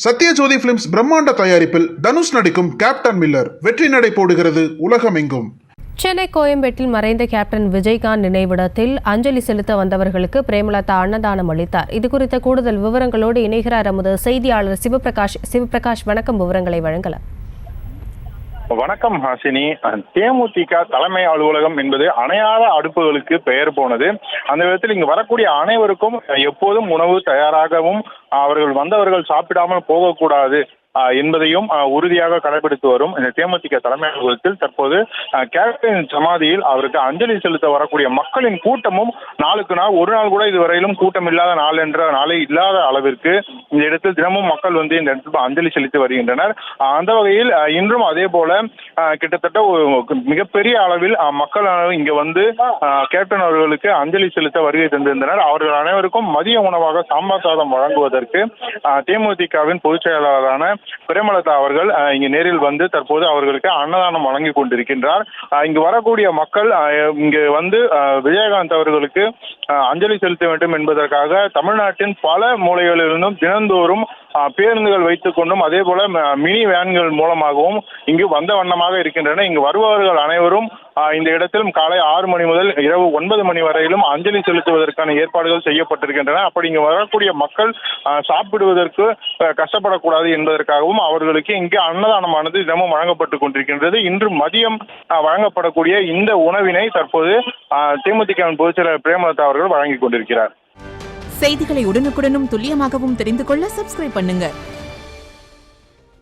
Sathyajothi films பிரம்மாண்ட தயாரிப்பில் தனுஷ் நடிக்கும் கேப்டன் மில்லர் வெற்றி நடை போடுகிறது உலகமெங்கும். சென்னை கோயம்பேட்டில் மறைந்த கேப்டன் விஜயகாந்த் நினைவிடத்தில் அஞ்சலி செலுத்த வந்தவர்களுக்கு பிரேமலதா அன்னதானம் அளித்தார். இதுகுறித்த கூடுதல் விவரங்களோடு இணைகிறார் நமது செய்தியாளர் சிவபிரகாஷ். வணக்கம், விவரங்களை வழங்கலாம். வணக்கம் ஹாசினி. தேமுதிக தலைமை அலுவலகம் என்பது அணையாத அடுப்புகளுக்கு பெயர் போனது. அந்த விதத்தில் இங்கு வரக்கூடிய அனைவருக்கும் எப்போதும் உணவு தயாராகவும் அவர்கள் வந்தவர்கள் சாப்பிடாமல் போகக்கூடாது என்பதையும் உறுதியாக கடைபிடித்து வரும் இந்த தேமுதிக தலைமை அலுவலகத்தில் தற்போது கேப்டன் சமாதியில் அவருக்கு அஞ்சலி செலுத்த வரக்கூடிய மக்களின் கூட்டமும் நாளுக்கு நாள் ஒரு நாள் கூட இதுவரையிலும் கூட்டம் இல்லாத நாள் என்ற நாளே இல்லாத அளவிற்கு இந்த இடத்தில் தினமும் மக்கள் வந்து இந்த இடத்தில் அஞ்சலி செலுத்தி வருகின்றனர். அந்த வகையில் இன்றும் அதே போல கிட்டத்தட்ட மிகப்பெரிய அளவில் மக்கள் இங்க வந்து கேப்டன் அவர்களுக்கு அஞ்சலி செலுத்த வருகை தந்திருந்தனர். அவர்கள் அனைவருக்கும் மதிய உணவாக சாம்பார் சாதம் வழங்குவதற்கு தேமுதிகவின் பொதுச் செயலாளரான பிரேமலதா அவர்கள் இங்கு நேரில் வந்து தற்போது அவர்களுக்கு அன்னதானம் வழங்கி கொண்டிருக்கின்றார். இங்கு வரக்கூடிய மக்கள் இங்கு வந்து விஜயகாந்த் அவர்களுக்கு அஞ்சலி செலுத்த வேண்டும் என்பதற்காக தமிழ்நாட்டின் பல மூலைகளிலிருந்தும் தினந்தோறும் பேருந்துகள் வைத்துக் கொண்டும் அதே போல மினி வேன்கள் மூலமாகவும் இங்கு வந்த வண்ணமாக இருக்கின்றன. இங்கு வருபவர்கள் அனைவரும் இந்த இடத்திலும் காலை 6 மணி முதல் இரவு 9 மணி வரையிலும் அஞ்சலி செலுத்துவதற்கான ஏற்பாடுகள் செய்யப்பட்டிருக்கின்றன. அப்படி இங்கு வரக்கூடிய மக்கள் சாப்பிடுவதற்கு கஷ்டப்படக்கூடாது என்பதற்காகவும் அவர்களுக்கு இங்கு அன்னதானமானது தினமும் வழங்கப்பட்டுக் கொண்டிருக்கின்றது. இன்று மதியம் வழங்கப்படக்கூடிய இந்த உணவினை தற்போது தேமுதிகவின் பொதுச் செயலாளர் பிரேமலதா அவர்கள் வழங்கிக் கொண்டிருக்கிறார். செய்திகளை உடனுக்குடனும் துல்லியமாகவும் தெரிந்து கொள்ள சப்ஸ்கிரைப் பண்ணுங்க.